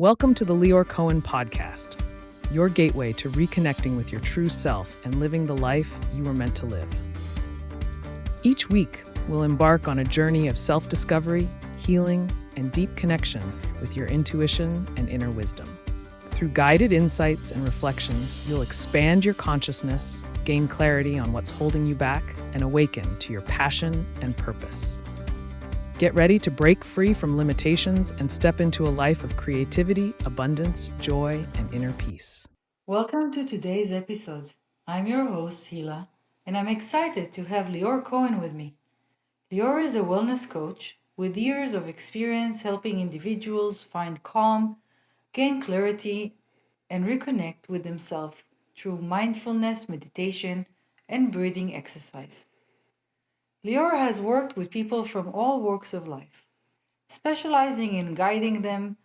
Welcome to the Lior Cohen podcast, your gateway to reconnecting with your true self and living the life you were meant to live. Each week, we'll embark on a journey of self-discovery, healing, and deep connection with your intuition and inner wisdom. Through guided insights and reflections, you'll expand your consciousness, gain clarity on what's holding you back, and awaken to your passion and purpose. Get ready to break free from limitations and step into a life of creativity, abundance, joy, and inner peace. Welcome to today's episode. I'm your host, Hila, and I'm excited to have Lior Cohen with me. Lior is a wellness coach with years of experience helping individuals find calm, gain clarity, and reconnect with themselves through mindfulness, meditation, and breathing exercise. Lior has worked with people from all walks of life, specializing in guiding them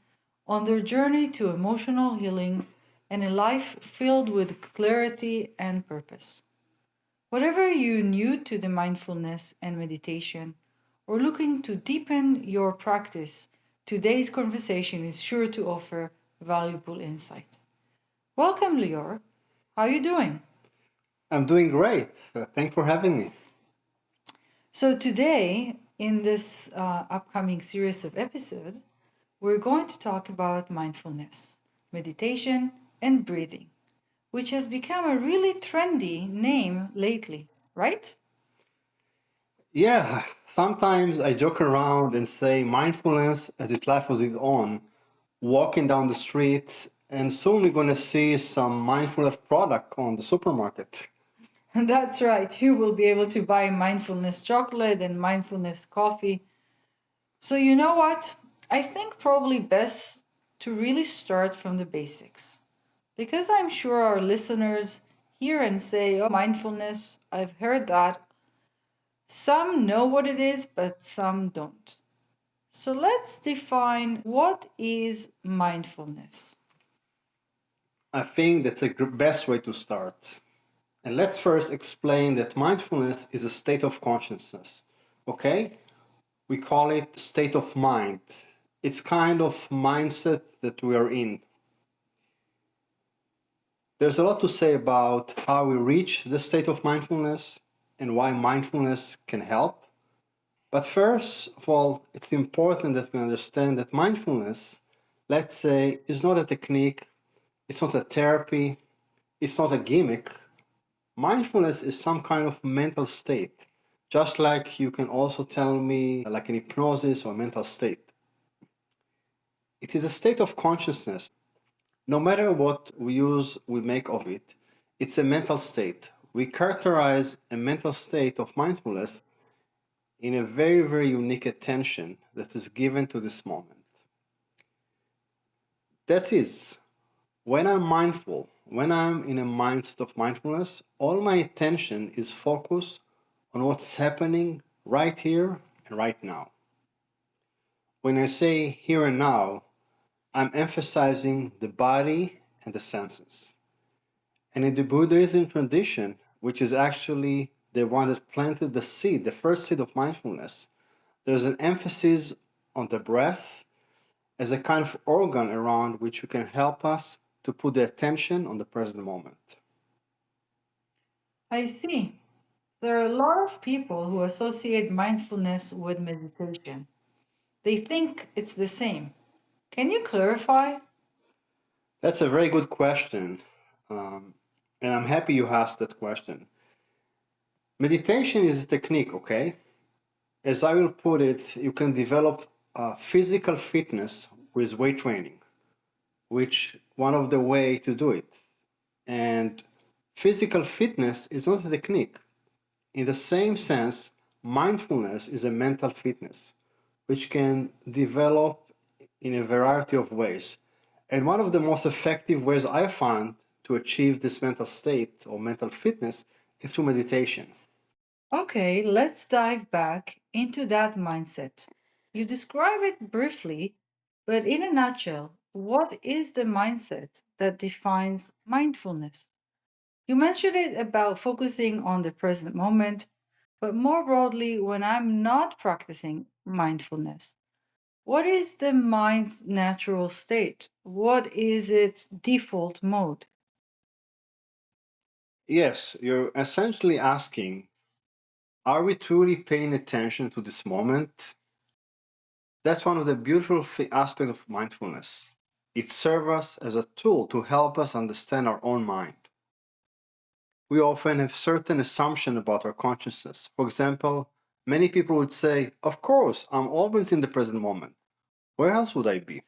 on their journey to emotional healing and a life filled with clarity and purpose. Whatever you're new to the mindfulness and meditation or looking to deepen your practice, today's conversation is sure to offer valuable insight. Welcome, Lior. How are you doing? I'm doing great. Thanks for having me. So today, in this upcoming series of episodes, we're going to talk about mindfulness, meditation, and breathing, which has become a really trendy name lately, right? Yeah, sometimes I joke around and say mindfulness as its life was its own, walking down the street, and soon we're going to see some mindfulness product on the supermarket. That's right. You will be able to buy mindfulness chocolate and mindfulness coffee. So, you know what? I think probably best to really start from the basics. Because I'm sure our listeners hear and say, oh, mindfulness, I've heard that. Some know what it is, but some don't. So let's define what is mindfulness. I think that's the best way to start. And let's first explain that mindfulness is a state of consciousness. Okay? We call it state of mind. It's kind of mindset that we are in. There's a lot to say about how we reach the state of mindfulness and why mindfulness can help. But first of all, it's important that we understand that mindfulness, let's say, is not a technique, it's not a therapy, it's not a gimmick. Mindfulness is some kind of mental state, just like you can also tell me like an hypnosis or mental state. It is a state of consciousness. No matter what we make of it, it's a mental state. We characterize a mental state of mindfulness in a very, very unique attention that is given to this moment. That is, when I'm mindful, when I'm in a mindset of mindfulness, all my attention is focused on what's happening right here and right now. When I say here and now, I'm emphasizing the body and the senses. And in the Buddhism tradition, which is actually the one that planted the seed, the first seed of mindfulness, there's an emphasis on the breath as a kind of organ around which can help us to put the attention on the present moment. I see. There are a lot of people who associate mindfulness with meditation. They think it's the same. Can you clarify? That's a very good question. And I'm happy you asked that question. Meditation is a technique, okay? As I will put it, you can develop physical fitness with weight training, which one of the way to do it. And physical fitness is not a technique. In the same sense, mindfulness is a mental fitness, which can develop in a variety of ways. And one of the most effective ways I found to achieve this mental state or mental fitness is through meditation. Okay, let's dive back into that mindset. You describe it briefly, but in a nutshell, what is the mindset that defines mindfulness? You mentioned it about focusing on the present moment, but more broadly, when I'm not practicing mindfulness, What is the mind's natural state? What is its default mode? Yes, you're essentially asking, are we truly paying attention to this moment? That's one of the beautiful aspects of mindfulness. It serves us as a tool to help us understand our own mind. We often have certain assumptions about our consciousness. For example, many people would say, of course, I'm always in the present moment. Where else would I be?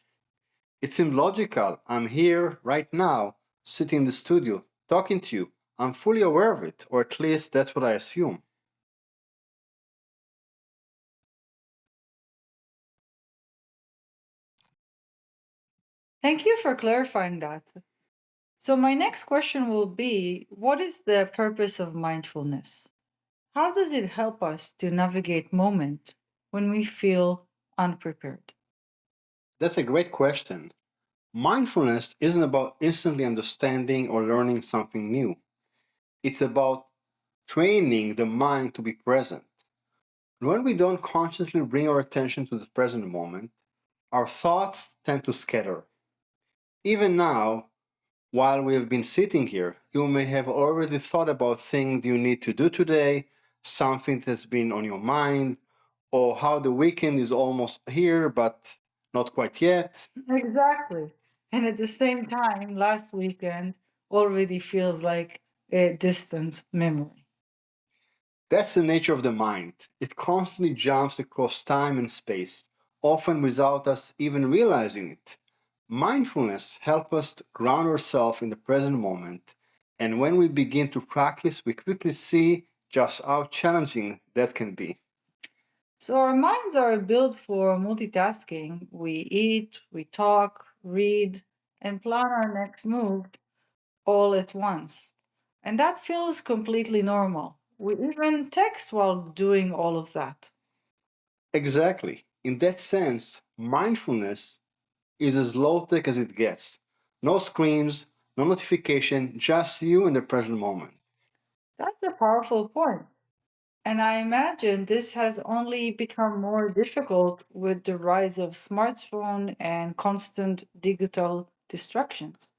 It seems logical. I'm here right now, sitting in the studio, talking to you. I'm fully aware of it, or at least that's what I assume. Thank you for clarifying that. So, my next question will be, what is the purpose of mindfulness? How does it help us to navigate moment when we feel unprepared? That's a great question. Mindfulness isn't about instantly understanding or learning something new. It's about training the mind to be present. When we don't consciously bring our attention to the present moment, our thoughts tend to scatter. Even now, while we have been sitting here, you may have already thought about things you need to do today, something that's been on your mind, or how the weekend is almost here but not quite yet. Exactly. And at the same time, last weekend already feels like a distant memory. That's the nature of the mind. It constantly jumps across time and space, often without us even realizing it. Mindfulness helps us to ground ourselves in the present moment, and when we begin to practice, we quickly see just how challenging that can be. So our minds are built for multitasking. We eat, we talk, read, and plan our next move all at once. And that feels completely normal. We even text while doing all of that. Exactly. In that sense, mindfulness is as low tech as it gets. No screens, no notification, just you in the present moment. That's a powerful point. And I imagine this has only become more difficult with the rise of smartphone and constant digital distractions.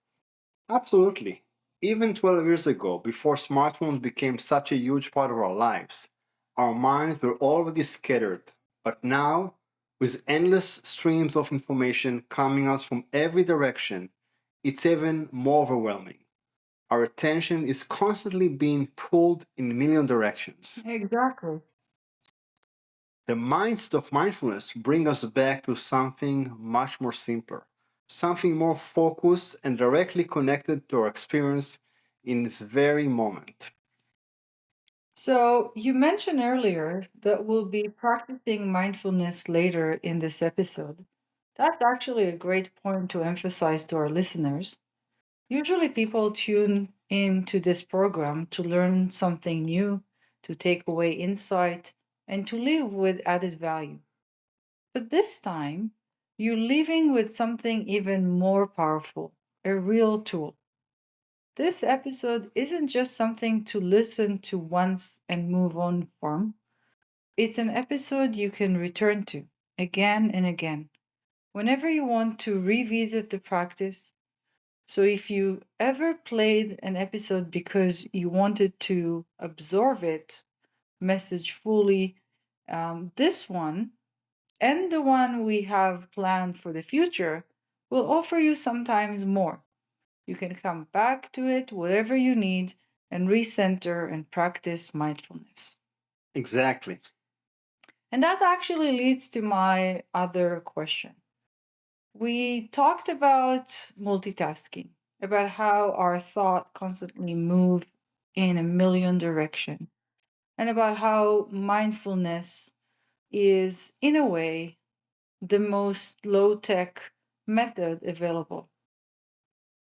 Absolutely. Even 12 years ago, before smartphones became such a huge part of our lives, our minds were already scattered. But now, with endless streams of information coming us from every direction, it's even more overwhelming. Our attention is constantly being pulled in a million directions. Exactly. The mindset of mindfulness brings us back to something much more simpler, something more focused and directly connected to our experience in this very moment. So, you mentioned earlier that we'll be practicing mindfulness later in this episode. That's actually a great point to emphasize to our listeners. Usually, people tune into this program to learn something new, to take away insight, and to live with added value. But this time, you're leaving with something even more powerful, a real tool. This episode isn't just something to listen to once and move on from. It's an episode you can return to again and again whenever you want to revisit the practice. So, if you ever played an episode because you wanted to absorb it, message fully, this one and the one we have planned for the future will offer you sometimes more. You can come back to it whatever you need and recenter and practice mindfulness. Exactly. And that actually leads to my other question. We talked about multitasking, about how our thought constantly move in a million directions, and about how mindfulness is, in a way, the most low tech method available.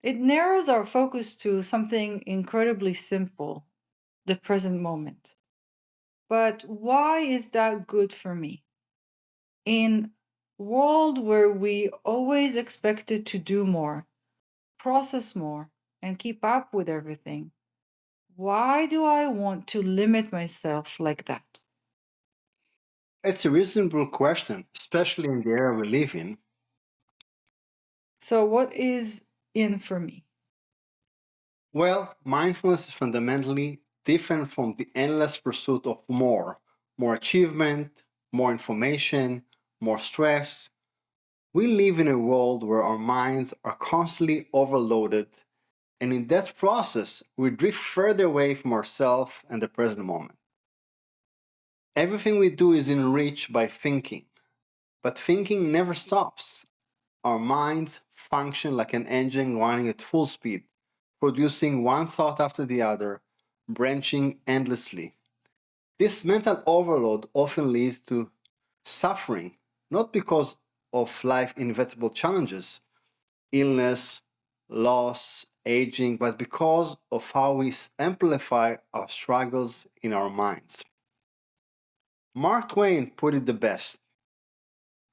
It narrows our focus to something incredibly simple, the present moment. But why is that good for me? In world where we always expected to do more, process more, and keep up with everything, why do I want to limit myself like that? It's a reasonable question, especially in the era we live in. So, what is in for me? Well, mindfulness is fundamentally different from the endless pursuit of more achievement, more information, more stress. We live in a world where our minds are constantly overloaded, and in that process, we drift further away from ourselves and the present moment. Everything we do is enriched by thinking, but thinking never stops. Our minds function like an engine running at full speed, producing one thought after the other, branching endlessly. This mental overload often leads to suffering, not because of life's inevitable challenges, illness, loss, aging, but because of how we amplify our struggles in our minds. Mark Twain put it the best.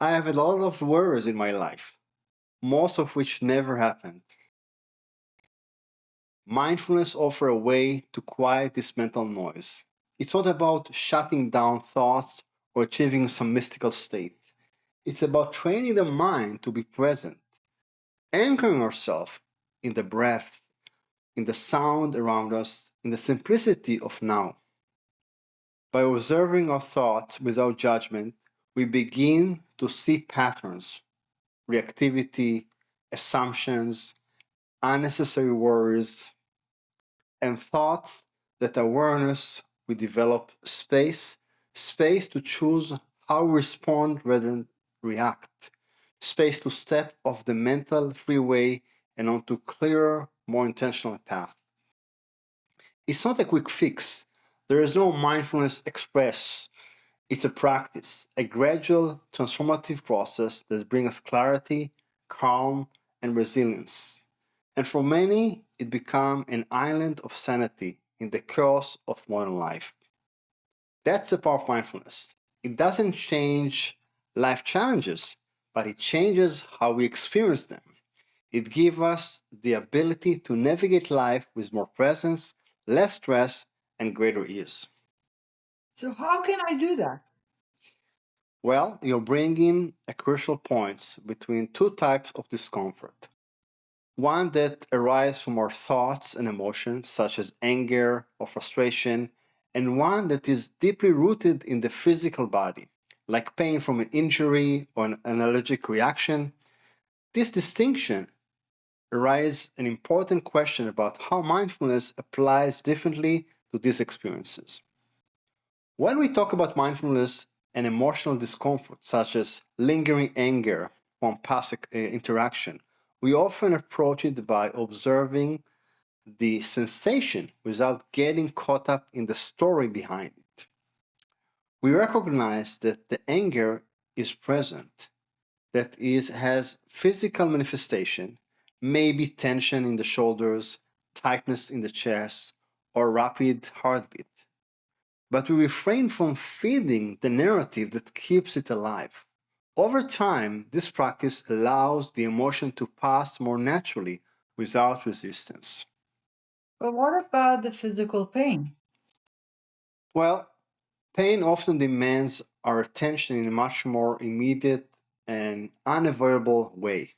I have a lot of worries in my life, most of which never happened. Mindfulness offers a way to quiet this mental noise. It's not about shutting down thoughts or achieving some mystical state. It's about training the mind to be present, anchoring ourselves in the breath, in the sound around us, in the simplicity of now. By observing our thoughts without judgment, we begin to see patterns, reactivity, assumptions, unnecessary worries, and thoughts. That awareness we develop space to choose how we respond rather than react, space to step off the mental freeway and onto clearer, more intentional path. It's not a quick fix. There is no mindfulness express. It's a practice, a gradual, transformative process that brings us clarity, calm, and resilience. And for many, it becomes an island of sanity in the chaos of modern life. That's the power of mindfulness. It doesn't change life challenges, but it changes how we experience them. It gives us the ability to navigate life with more presence, less stress, and greater ease. So, how can I do that? Well, you're bringing a crucial point between two types of discomfort. One that arises from our thoughts and emotions, such as anger or frustration, and one that is deeply rooted in the physical body, like pain from an injury or an allergic reaction. This distinction arises an important question about how mindfulness applies differently to these experiences. When we talk about mindfulness and emotional discomfort, such as lingering anger from past interaction, we often approach it by observing the sensation without getting caught up in the story behind it. We recognize that the anger is present, that is has physical manifestation, maybe tension in the shoulders, tightness in the chest, or rapid heartbeat. But we refrain from feeding the narrative that keeps it alive. Over time, this practice allows the emotion to pass more naturally without resistance. But what about the physical pain? Well, pain often demands our attention in a much more immediate and unavoidable way.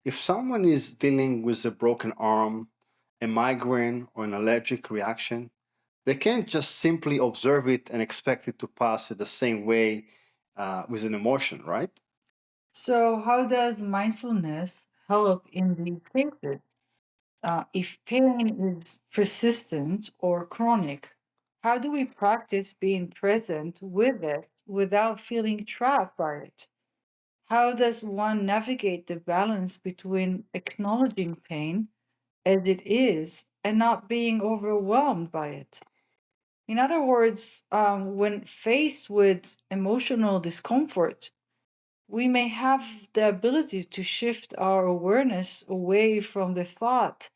If someone is dealing with a broken arm, a migraine, or an allergic reaction, they can't just simply observe it and expect it to pass it the same way with an emotion, right? So, how does mindfulness help in these cases? If pain is persistent or chronic, how do we practice being present with it without feeling trapped by it? How does one navigate the balance between acknowledging pain as it is and not being overwhelmed by it? In other words, when faced with emotional discomfort, we may have the ability to shift our awareness away from the thought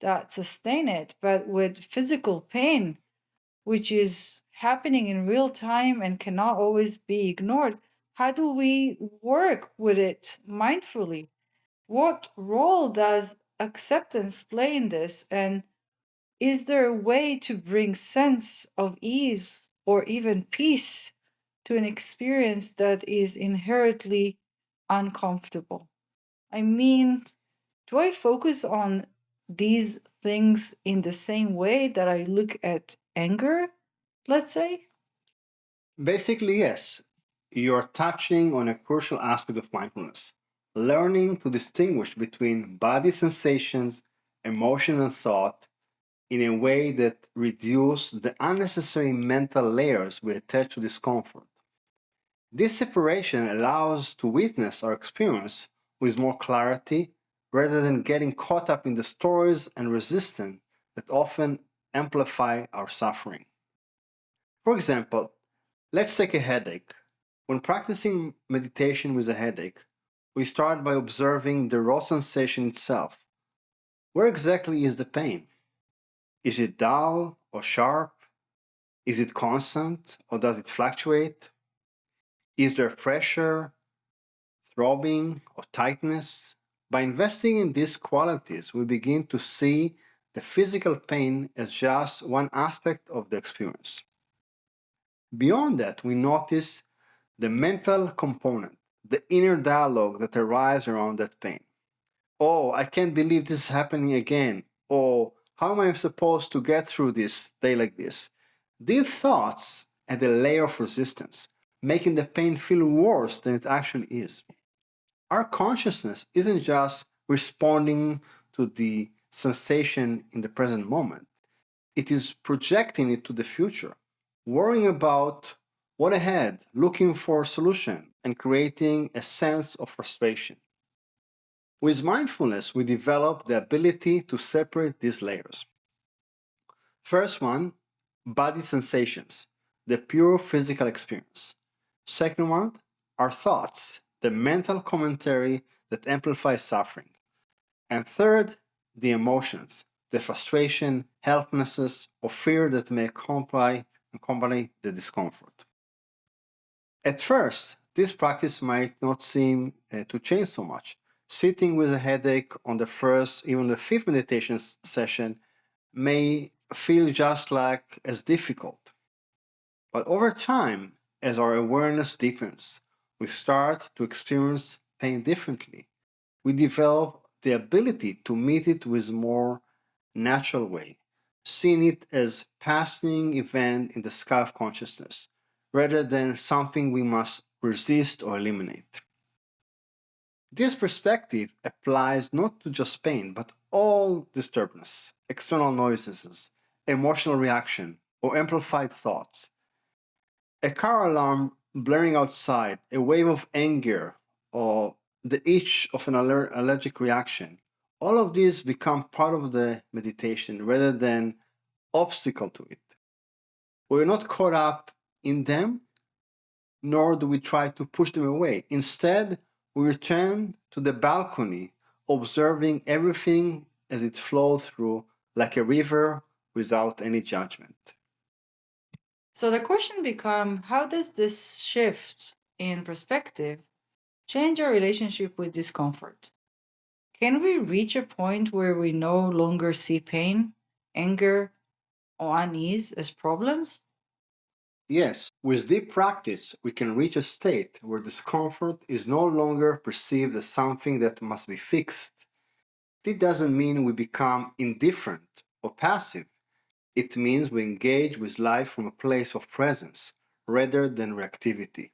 that sustain it, but with physical pain, which is happening in real time and cannot always be ignored, how do we work with it mindfully? What role does acceptance play in this? And is there a way to bring sense of ease or even peace to an experience that is inherently uncomfortable? I mean, do I focus on these things in the same way that I look at anger, let's say? Basically, yes, you're touching on a crucial aspect of mindfulness, learning to distinguish between body sensations, emotion, and thought in a way that reduce the unnecessary mental layers we attach to discomfort. This separation allows to witness our experience with more clarity rather than getting caught up in the stories and resistance that often amplify our suffering. For example, let's take a headache. When practicing meditation with a headache, we start by observing the raw sensation itself. Where exactly is the pain? Is it dull or sharp? Is it constant or does it fluctuate? Is there pressure, throbbing, or tightness? By investing in these qualities, we begin to see the physical pain as just one aspect of the experience. Beyond that, we notice the mental component, the inner dialogue that arises around that pain. Oh, I can't believe this is happening again. Oh, how am I supposed to get through this day like this? These thoughts add a layer of resistance, making the pain feel worse than it actually is. Our consciousness isn't just responding to the sensation in the present moment, it is projecting it to the future, worrying about what ahead, looking for a solution, and creating a sense of frustration. With mindfulness, we develop the ability to separate these layers. First one, body sensations, the pure physical experience. Second one, our thoughts, the mental commentary that amplifies suffering. And third, the emotions, the frustration, helplessness, or fear that may accompany the discomfort. At first, this practice might not seem to change so much. Sitting with a headache on the first, even the fifth meditation session may feel just like as difficult. But over time, as our awareness deepens, we start to experience pain differently. We develop the ability to meet it with more natural way, seeing it as passing event in the sky of consciousness, rather than something we must resist or eliminate. This perspective applies not to just pain, but all disturbance, external noises, emotional reaction, or amplified thoughts. A car alarm blaring outside, a wave of anger, or the itch of an allergic reaction, all of these become part of the meditation rather than obstacle to it. We're not caught up in them, nor do we try to push them away. Instead, we return to the balcony, observing everything as it flows through like a river without any judgment. So the question becomes, how does this shift in perspective change our relationship with discomfort? Can we reach a point where we no longer see pain, anger, or unease as problems? Yes, with deep practice, we can reach a state where discomfort is no longer perceived as something that must be fixed. This doesn't mean we become indifferent or passive. It means we engage with life from a place of presence rather than reactivity.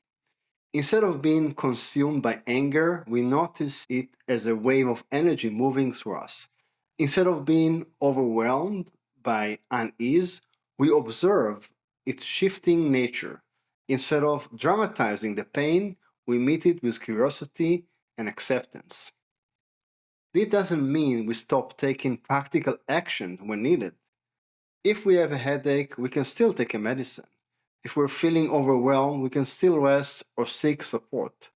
Instead of being consumed by anger, we notice it as a wave of energy moving through us. Instead of being overwhelmed by unease, we observe its shifting nature. Instead of dramatizing the pain, we meet it with curiosity and acceptance. This doesn't mean we stop taking practical action when needed. If we have a headache, we can still take a medicine. If we're feeling overwhelmed, we can still rest or seek support.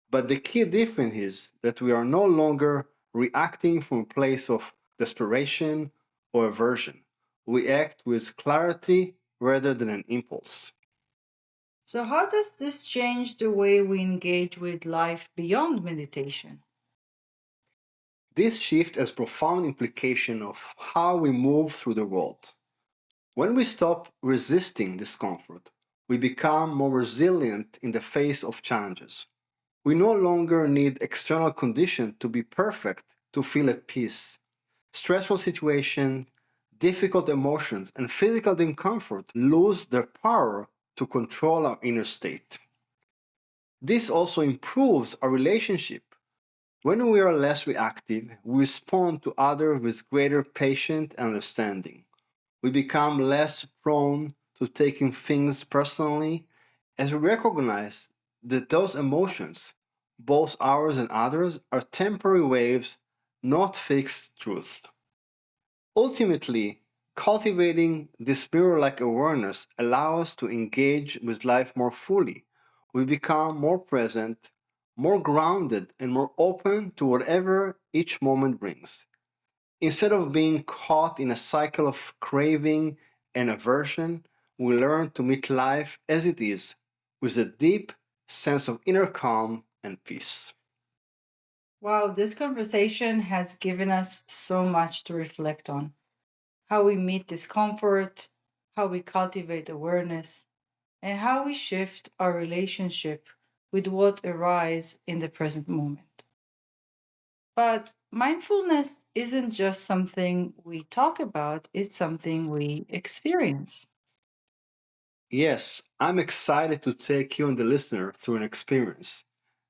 But the key difference is that we are no longer reacting from a place of desperation or aversion. We act with clarity rather than an impulse. So, how does this change the way we engage with life beyond meditation? This shift has profound implication of how we move through the world. When we stop resisting discomfort, We become more resilient in the face of challenges. We no longer need external conditions to be perfect to feel at peace. Stressful situations, difficult emotions, and physical discomfort lose their power to control our inner state. This also improves our relationship. When we are less reactive, we respond to others with greater patience and understanding. We become less prone to taking things personally as we recognize that those emotions, both ours and others, are temporary waves, not fixed truth. Ultimately, cultivating this mirror-like awareness allows us to engage with life more fully. We become more present, more grounded, and more open to whatever each moment brings. Instead of being caught in a cycle of craving and aversion, we learn to meet life as it is, with a deep sense of inner calm and peace. Wow, this conversation has given us so much to reflect on. How we meet discomfort, how we cultivate awareness, and how we shift our relationship with what arises in the present moment. But mindfulness isn't just something we talk about, it's something we experience. Yes, I'm excited to take you and the listener through an experience.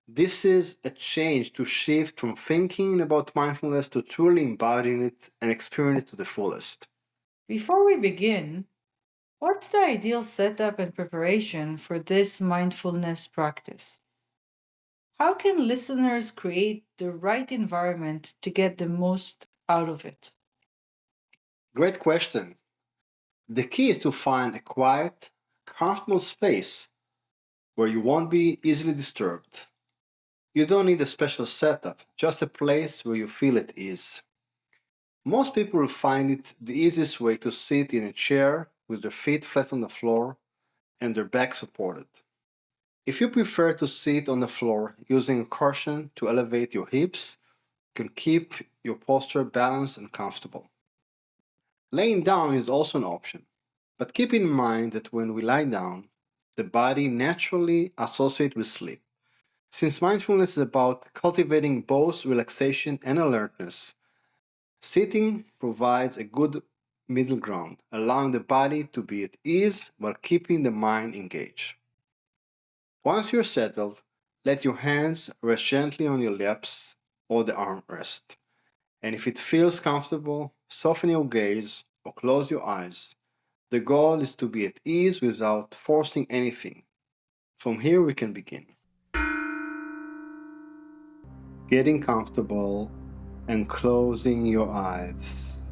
This is a change to shift from thinking about mindfulness to truly embodying it and experiencing it to the fullest. Before we begin, what's the ideal setup and preparation for this mindfulness practice? How can listeners create the right environment to get the most out of it? Great question. The key is to find a quiet, comfortable space where you won't be easily disturbed. You don't need a special setup, just a place where you feel at ease. Most people will find it the easiest way to sit in a chair with their feet flat on the floor and their back supported. If you prefer to sit on the floor using a cushion to elevate your hips, you can keep your posture balanced and comfortable. Laying down is also an option, but keep in mind that when we lie down, the body naturally associates with sleep. Since mindfulness is about cultivating both relaxation and alertness, sitting provides a good middle ground, allowing the body to be at ease while keeping the mind engaged. Once you're settled, let your hands rest gently on your laps or the armrest. And if it feels comfortable, soften your gaze or close your eyes. The goal is to be at ease without forcing anything. From here, we can begin. Getting comfortable and closing your eyes.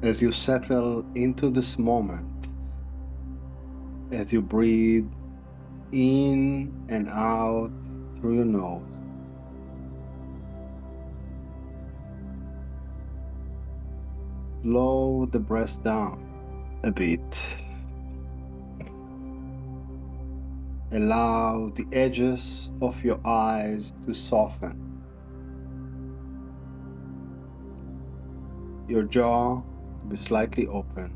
As you settle into this moment, as you breathe in and out through your nose, slow the breath down a bit. Allow the edges of your eyes to soften. Your jaw to be slightly open.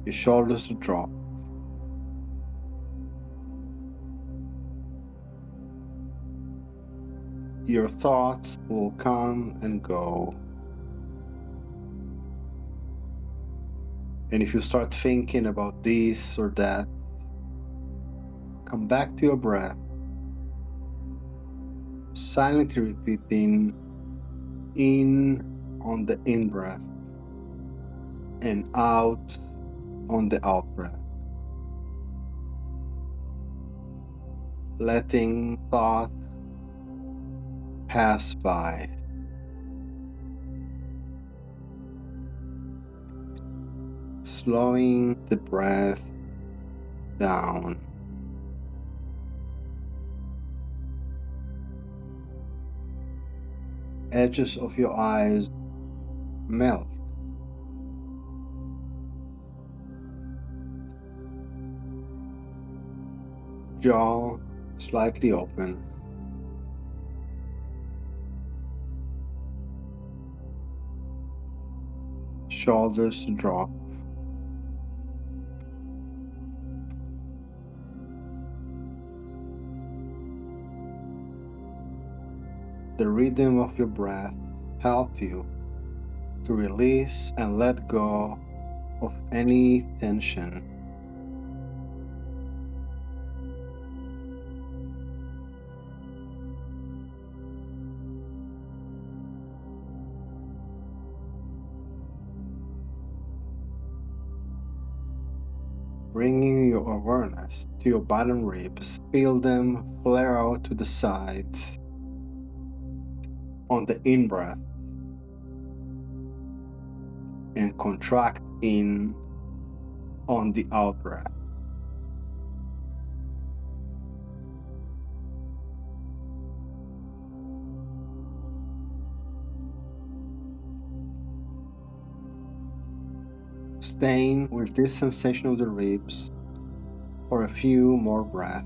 Your shoulders to drop. Your thoughts will come and go. And if you start thinking about this or that, come back to your breath, silently repeating in on the in breath and out on the out breath. Letting thoughts pass by. Slowing the breath down. Edges of your eyes melt. Jaw slightly open. shoulders drop. The rhythm of your breath helps you to release and let go of any tension. Bringing your awareness to your bottom ribs, feel them flare out to the sides on the in-breath and contract in on the out-breath. Staying with this sensation of the ribs for a few more breaths.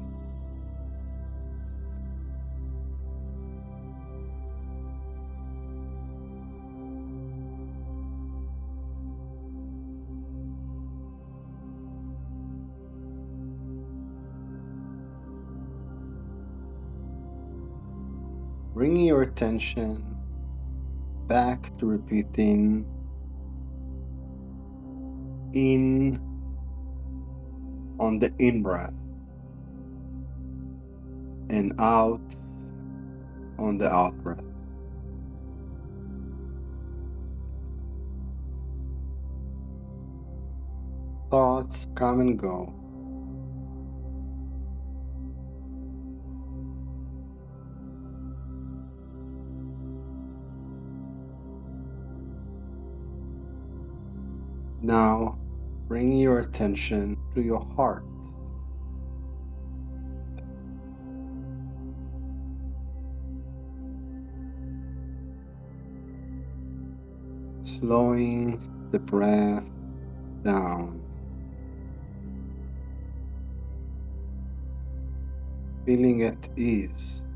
Bringing your attention back to repeating in on the in-breath and out on the out-breath. Thoughts come and go. Now, bring your attention to your heart. Slowing the breath down. Feeling at ease.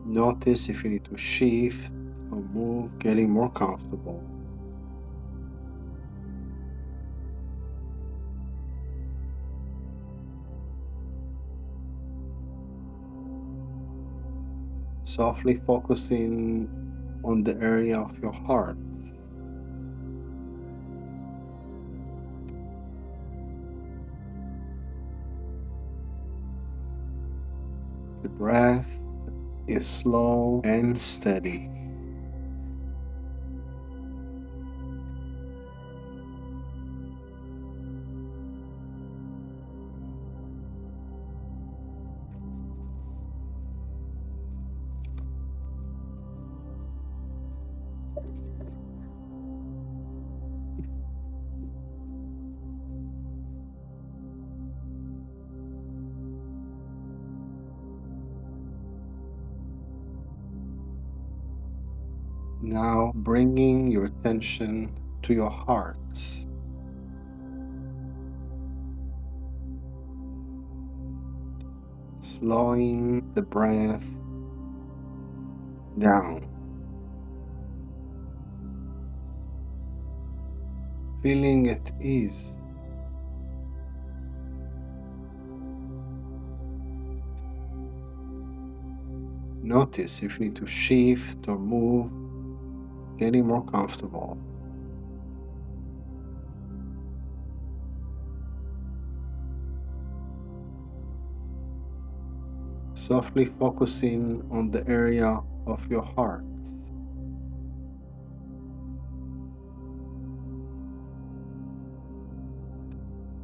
Notice if you need to shift or move, getting more comfortable. Softly focusing on the area of your heart. The breath is slow and steady. Now bringing your attention to your heart. Slowing the breath down. Feeling at ease. Notice if you need to shift or move, getting more comfortable. Softly focusing on the area of your heart.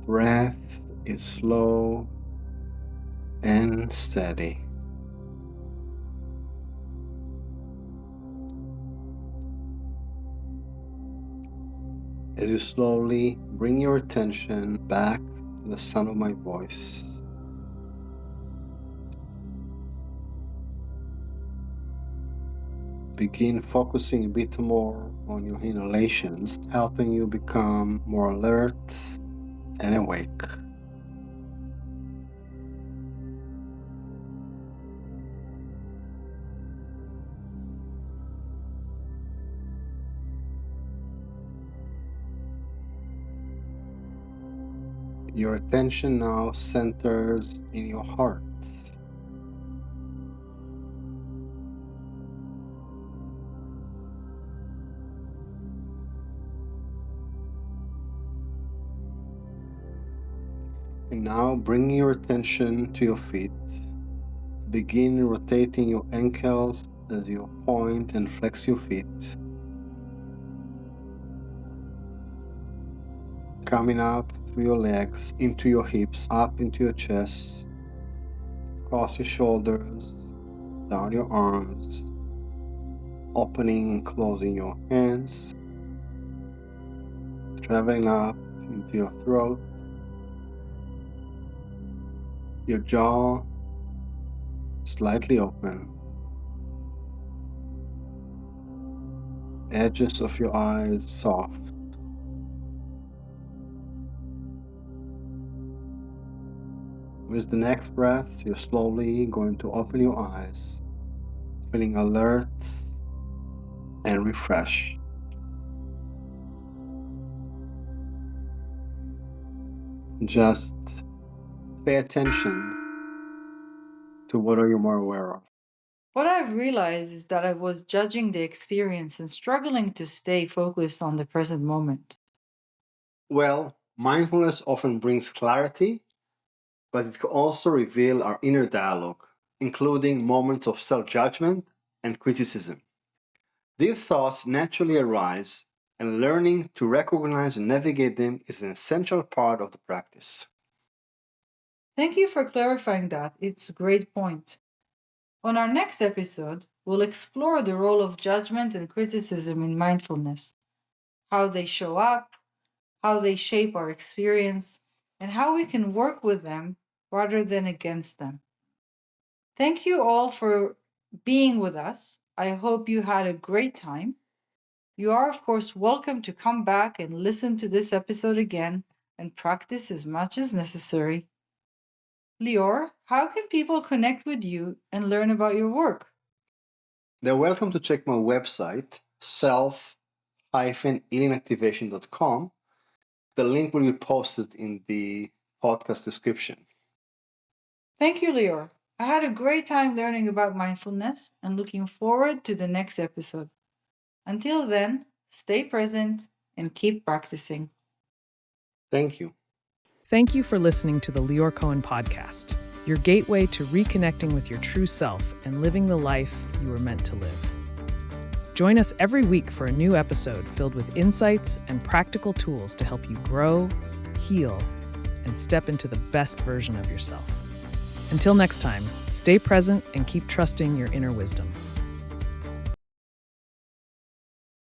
Breath is slow and steady. As you slowly bring your attention back to the sound of my voice, begin focusing a bit more on your inhalations, helping you become more alert and awake. Your attention now centers in your heart. And now bringing your attention to your feet. Begin rotating your ankles as you point and flex your feet. Coming up through your legs, into your hips, up into your chest, across your shoulders, down your arms, opening and closing your hands, traveling up into your throat, your jaw slightly open, edges of your eyes soft. With the next breath, you're slowly going to open your eyes, feeling alert and refreshed. Just pay attention to what are you more aware of. What I've realized is that I was judging the experience and struggling to stay focused on the present moment. Well, mindfulness often brings clarity, but it can also reveal our inner dialogue, including moments of self-judgment and criticism. These thoughts naturally arise, and learning to recognize and navigate them is an essential part of the practice. Thank you for clarifying that. It's a great point. On our next episode, we'll explore the role of judgment and criticism in mindfulness, how they show up, how they shape our experience, and how we can work with them rather than against them. Thank you all for being with us. I hope you had a great time. You are, of course, welcome to come back and listen to this episode again and practice as much as necessary. Lior, how can people connect with you and learn about your work? They're welcome to check my website, self-healingactivation.com. The link will be posted in the podcast description. Thank you, Lior. I had a great time learning about mindfulness and looking forward to the next episode. Until then, stay present and keep practicing. Thank you. Thank you for listening to the Lior Cohen podcast, your gateway to reconnecting with your true self and living the life you were meant to live. Join us every week for a new episode filled with insights and practical tools to help you grow, heal, and step into the best version of yourself. Until next time, stay present and keep trusting your inner wisdom.